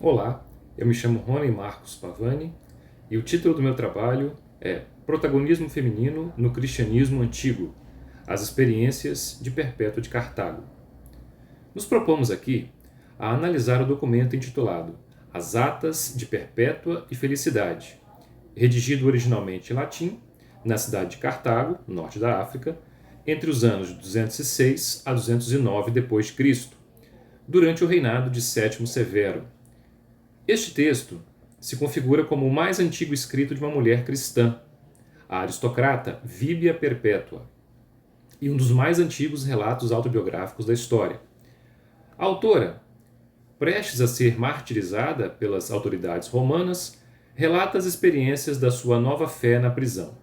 Olá, eu me chamo Rony Marcos Pavani e o título do meu trabalho é Protagonismo Feminino no Cristianismo Antigo, as experiências de Perpétua de Cartago. Nos propomos aqui a analisar o documento intitulado As Atas de Perpétua e Felicidade, redigido originalmente em latim, na cidade de Cartago, no norte da África, entre os anos de 206 a 209 d.C., durante o reinado de Sétimo Severo. Este texto se configura como o mais antigo escrito de uma mulher cristã, a aristocrata Víbia Perpétua, e um dos mais antigos relatos autobiográficos da história. A autora, prestes a ser martirizada pelas autoridades romanas, relata as experiências da sua nova fé na prisão.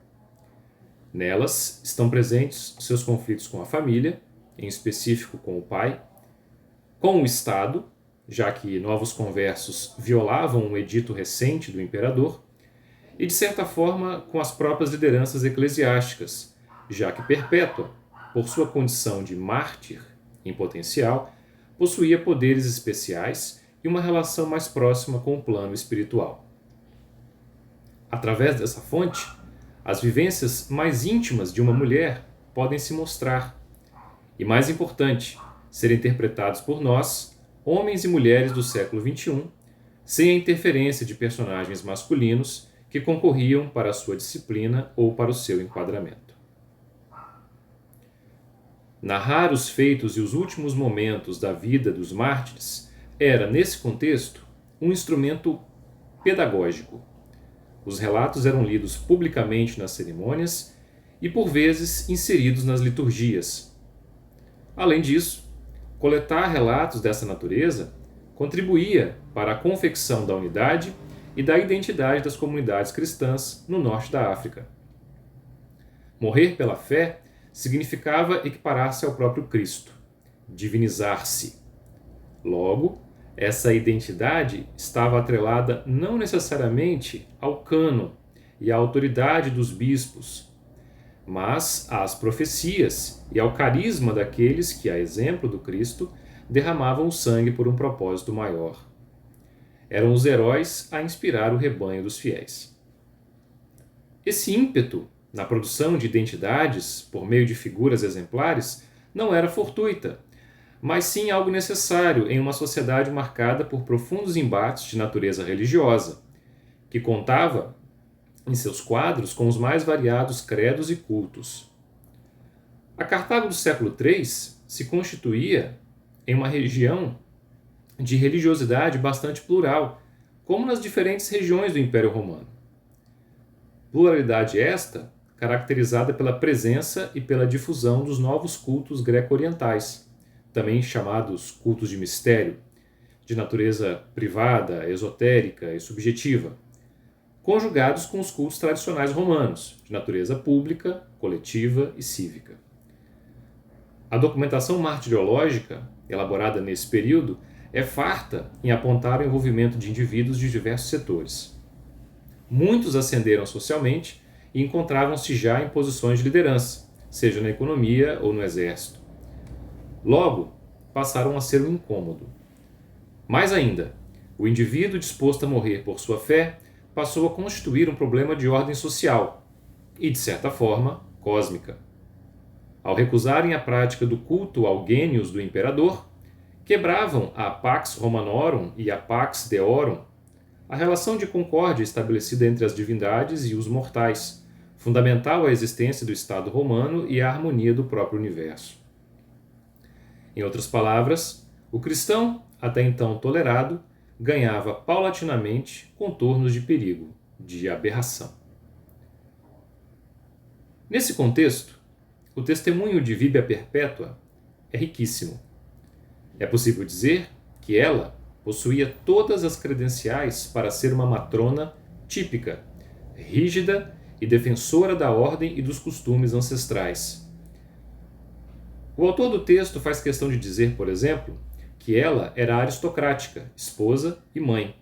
Nelas estão presentes seus conflitos com a família, em específico com o pai, com o Estado, já que novos conversos violavam um edito recente do imperador, e de certa forma com as próprias lideranças eclesiásticas, já que Perpétua, por sua condição de mártir em potencial, possuía poderes especiais e uma relação mais próxima com o plano espiritual. Através dessa fonte, as vivências mais íntimas de uma mulher podem se mostrar, e mais importante, ser interpretados por nós, homens e mulheres do século XXI, sem a interferência de personagens masculinos que concorriam para a sua disciplina ou para o seu enquadramento. Narrar os feitos e os últimos momentos da vida dos mártires era, nesse contexto, um instrumento pedagógico. Os relatos eram lidos publicamente nas cerimônias e, por vezes, inseridos nas liturgias. Além disso, coletar relatos dessa natureza contribuía para a confecção da unidade e da identidade das comunidades cristãs no norte da África. Morrer pela fé significava equiparar-se ao próprio Cristo, divinizar-se. Logo, essa identidade estava atrelada não necessariamente ao cânon e à autoridade dos bispos, mas às profecias e ao carisma daqueles que, a exemplo do Cristo, derramavam o sangue por um propósito maior. Eram os heróis a inspirar o rebanho dos fiéis. Esse ímpeto na produção de identidades por meio de figuras exemplares não era fortuita, mas sim algo necessário em uma sociedade marcada por profundos embates de natureza religiosa, que contava em seus quadros com os mais variados credos e cultos. A Cartago do século III se constituía em uma região de religiosidade bastante plural, como nas diferentes regiões do Império Romano. Pluralidade esta caracterizada pela presença e pela difusão dos novos cultos greco-orientais, também chamados cultos de mistério, de natureza privada, esotérica e subjetiva, conjugados com os cultos tradicionais romanos, de natureza pública, coletiva e cívica. A documentação martiriológica, elaborada nesse período, é farta em apontar o envolvimento de indivíduos de diversos setores. Muitos ascenderam socialmente e encontravam-se já em posições de liderança, seja na economia ou no exército. Logo, passaram a ser um incômodo. Mais ainda, o indivíduo disposto a morrer por sua fé passou a constituir um problema de ordem social e, de certa forma, cósmica. Ao recusarem a prática do culto ao Gênios do imperador, quebravam a Pax Romanorum e a Pax Deorum, a relação de concórdia estabelecida entre as divindades e os mortais, fundamental à existência do Estado romano e à harmonia do próprio universo. Em outras palavras, o cristão, até então tolerado, ganhava paulatinamente contornos de perigo, de aberração. Nesse contexto, o testemunho de Víbia Perpétua é riquíssimo. É possível dizer que ela possuía todas as credenciais para ser uma matrona típica, rígida e defensora da ordem e dos costumes ancestrais. O autor do texto faz questão de dizer, por exemplo, que ela era aristocrática, esposa e mãe.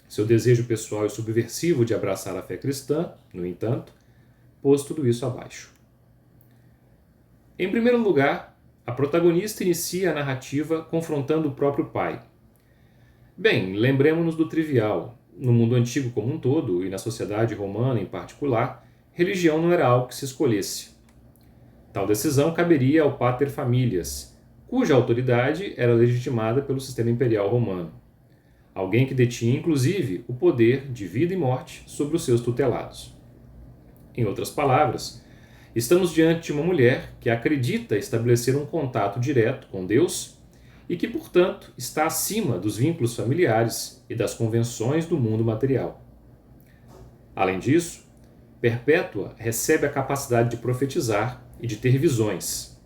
Seu desejo pessoal e subversivo de abraçar a fé cristã, no entanto, pôs tudo isso abaixo. Em primeiro lugar, a protagonista inicia a narrativa confrontando o próprio pai. Bem, lembremos-nos do trivial. No mundo antigo como um todo, e na sociedade romana em particular, religião não era algo que se escolhesse. Tal decisão caberia ao pater familias, cuja autoridade era legitimada pelo sistema imperial romano. Alguém que detinha, inclusive, o poder de vida e morte sobre os seus tutelados. Em outras palavras, estamos diante de uma mulher que acredita estabelecer um contato direto com Deus e que, portanto, está acima dos vínculos familiares e das convenções do mundo material. Além disso, Perpétua recebe a capacidade de profetizar e de ter visões.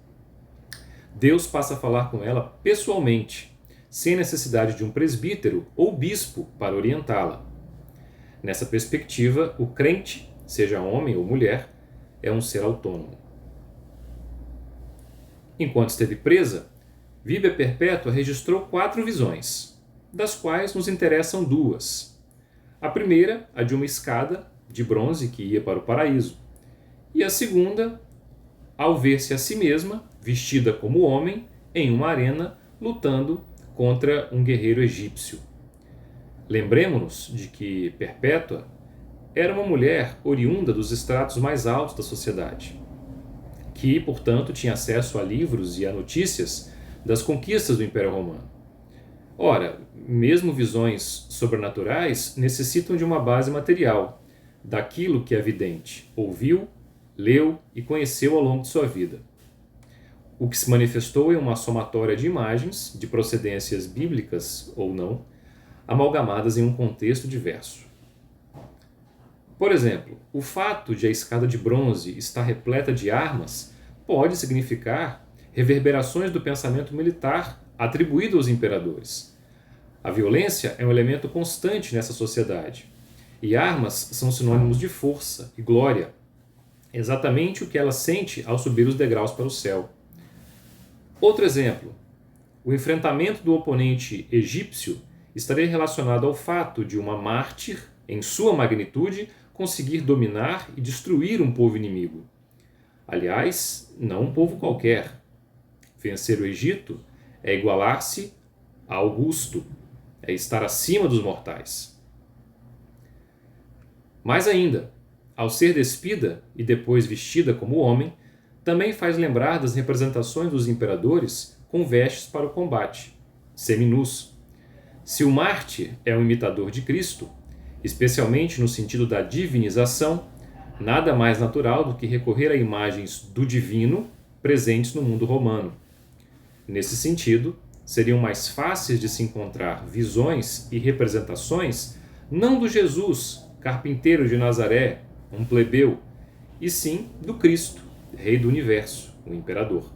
Deus passa a falar com ela pessoalmente, sem necessidade de um presbítero ou bispo para orientá-la. Nessa perspectiva, o crente, seja homem ou mulher, é um ser autônomo. Enquanto esteve presa, Víbia Perpétua registrou 4 visões, das quais nos interessam 2. A primeira, a de uma escada de bronze que ia para o paraíso, e a segunda, ao ver-se a si mesma, vestida como homem, em uma arena, lutando contra um guerreiro egípcio. Lembremos-nos de que Perpétua era uma mulher oriunda dos estratos mais altos da sociedade, que, portanto, tinha acesso a livros e a notícias das conquistas do Império Romano. Ora, mesmo visões sobrenaturais necessitam de uma base material, daquilo que a vidente ouviu, leu e conheceu ao longo de sua vida. O que se manifestou em uma somatória de imagens, de procedências bíblicas ou não, amalgamadas em um contexto diverso. Por exemplo, o fato de a escada de bronze estar repleta de armas pode significar reverberações do pensamento militar atribuído aos imperadores. A violência é um elemento constante nessa sociedade, e armas são sinônimos de força e glória, exatamente o que ela sente ao subir os degraus para o céu. Outro exemplo, o enfrentamento do oponente egípcio estaria relacionado ao fato de uma mártir, em sua magnitude, conseguir dominar e destruir um povo inimigo. Aliás, não um povo qualquer. Vencer o Egito é igualar-se a Augusto, é estar acima dos mortais. Mais ainda, ao ser despida e depois vestida como homem, também faz lembrar das representações dos imperadores com vestes para o combate, seminus. Se o mártir é um imitador de Cristo, especialmente no sentido da divinização, nada mais natural do que recorrer a imagens do divino presentes no mundo romano. Nesse sentido, seriam mais fáceis de se encontrar visões e representações não do Jesus, carpinteiro de Nazaré, um plebeu, e sim do Cristo, Rei do Universo, o Imperador.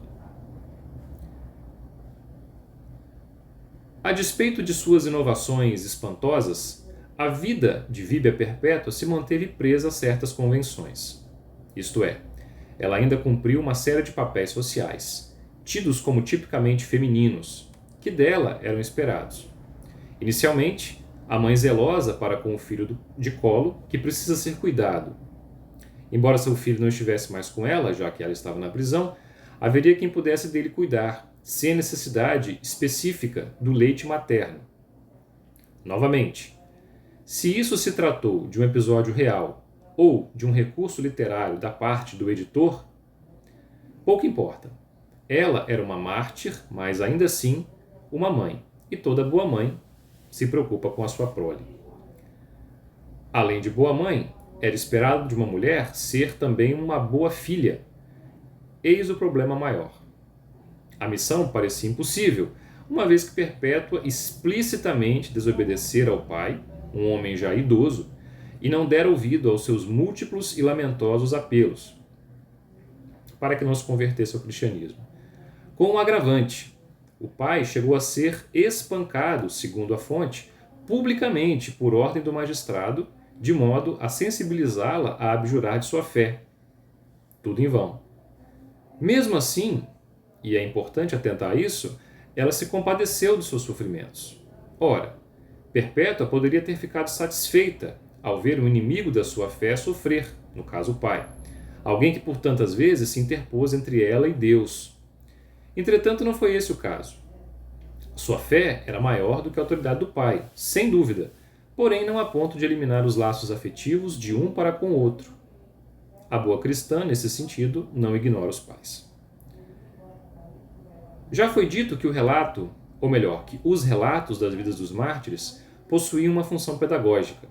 A despeito de suas inovações espantosas, a vida de Víbia Perpétua se manteve presa a certas convenções. Isto é, ela ainda cumpriu uma série de papéis sociais, tidos como tipicamente femininos, que dela eram esperados. Inicialmente, a mãe zelosa para com o filho de colo, que precisa ser cuidado. Embora seu filho não estivesse mais com ela, já que ela estava na prisão, haveria quem pudesse dele cuidar, sem necessidade específica do leite materno. Novamente, se isso se tratou de um episódio real ou de um recurso literário da parte do editor, pouco importa. Ela era uma mártir, mas ainda assim uma mãe, e toda boa mãe se preocupa com a sua prole. Além de boa mãe, era esperado de uma mulher ser também uma boa filha. Eis o problema maior. A missão parecia impossível, uma vez que Perpétua explicitamente desobedecera ao pai, um homem já idoso, e não dera ouvido aos seus múltiplos e lamentosos apelos para que não se convertesse ao cristianismo. Com um agravante, o pai chegou a ser espancado, segundo a fonte, publicamente por ordem do magistrado, de modo a sensibilizá-la a abjurar de sua fé. Tudo em vão. Mesmo assim, e é importante atentar a isso, ela se compadeceu dos seus sofrimentos. Ora, Perpétua poderia ter ficado satisfeita ao ver um inimigo da sua fé sofrer, no caso o pai, alguém que por tantas vezes se interpôs entre ela e Deus. Entretanto, não foi esse o caso. Sua fé era maior do que a autoridade do pai, sem dúvida, porém não a ponto de eliminar os laços afetivos de um para com o outro. A boa cristã, nesse sentido, não ignora os pais. Já foi dito que o relato, ou melhor, que os relatos das vidas dos mártires possuíam uma função pedagógica: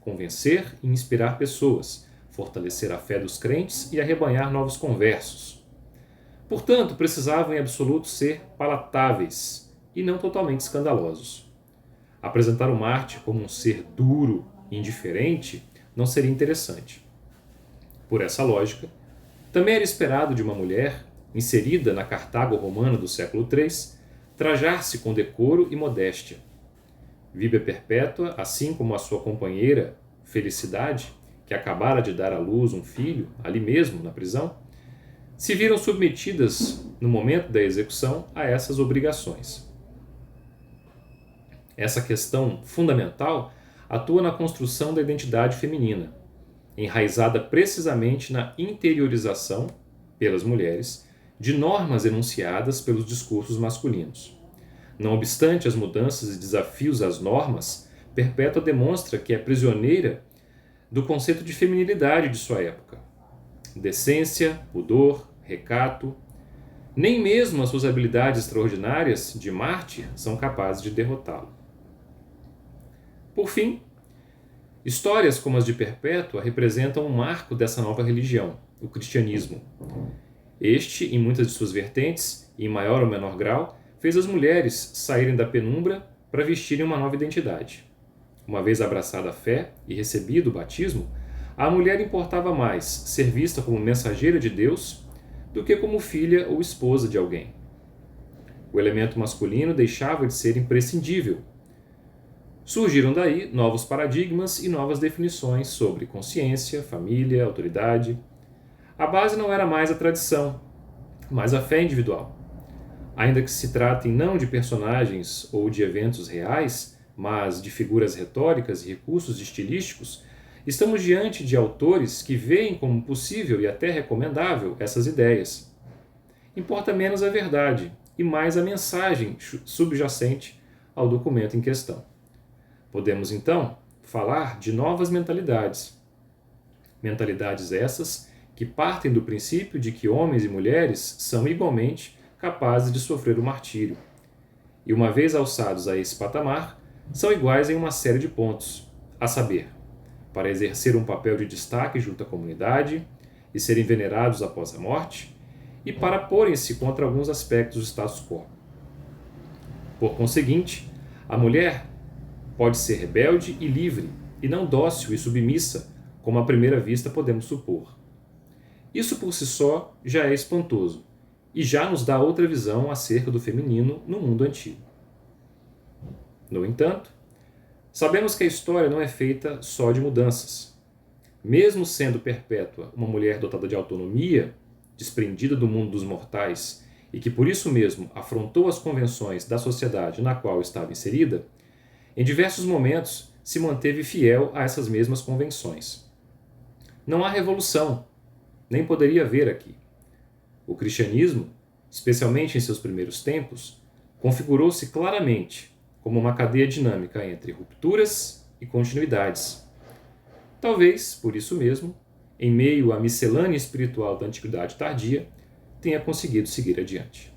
convencer e inspirar pessoas, fortalecer a fé dos crentes e arrebanhar novos conversos. Portanto, precisavam em absoluto ser palatáveis e não totalmente escandalosos. Apresentar o mártir como um ser duro e indiferente não seria interessante. Por essa lógica, também era esperado de uma mulher, inserida na Cartago romana do século III, trajar-se com decoro e modéstia. Víbia Perpétua, assim como a sua companheira, Felicidade, que acabara de dar à luz um filho, ali mesmo, na prisão, se viram submetidas, no momento da execução, a essas obrigações. Essa questão fundamental atua na construção da identidade feminina, enraizada precisamente na interiorização, pelas mulheres, de normas enunciadas pelos discursos masculinos. Não obstante as mudanças e desafios às normas, Perpétua demonstra que é prisioneira do conceito de feminilidade de sua época. Decência, pudor, recato, nem mesmo as suas habilidades extraordinárias de mártir são capazes de derrotá-lo. Por fim, histórias como as de Perpétua representam um marco dessa nova religião, o cristianismo. Este, em muitas de suas vertentes, e em maior ou menor grau, fez as mulheres saírem da penumbra para vestirem uma nova identidade. Uma vez abraçada a fé e recebido o batismo, a mulher importava mais ser vista como mensageira de Deus do que como filha ou esposa de alguém. O elemento masculino deixava de ser imprescindível. Surgiram daí novos paradigmas e novas definições sobre consciência, família, autoridade. A base não era mais a tradição, mas a fé individual. Ainda que se tratem não de personagens ou de eventos reais, mas de figuras retóricas e recursos estilísticos, estamos diante de autores que veem como possível e até recomendável essas ideias. Importa menos a verdade e mais a mensagem subjacente ao documento em questão. Podemos, então, falar de novas mentalidades. Mentalidades essas que partem do princípio de que homens e mulheres são igualmente capazes de sofrer o martírio. E uma vez alçados a esse patamar, são iguais em uma série de pontos, a saber, para exercer um papel de destaque junto à comunidade e serem venerados após a morte, e para porem-se contra alguns aspectos do status quo. Por conseguinte, a mulher pode ser rebelde e livre, e não dócil e submissa, como à primeira vista podemos supor. Isso por si só já é espantoso, e já nos dá outra visão acerca do feminino no mundo antigo. No entanto, sabemos que a história não é feita só de mudanças. Mesmo sendo Perpétua uma mulher dotada de autonomia, desprendida do mundo dos mortais e que por isso mesmo afrontou as convenções da sociedade na qual estava inserida, em diversos momentos se manteve fiel a essas mesmas convenções. Não há revolução, nem poderia haver aqui. O cristianismo, especialmente em seus primeiros tempos, configurou-se claramente como uma cadeia dinâmica entre rupturas e continuidades. Talvez, por isso mesmo, em meio à miscelânea espiritual da antiguidade tardia, tenha conseguido seguir adiante.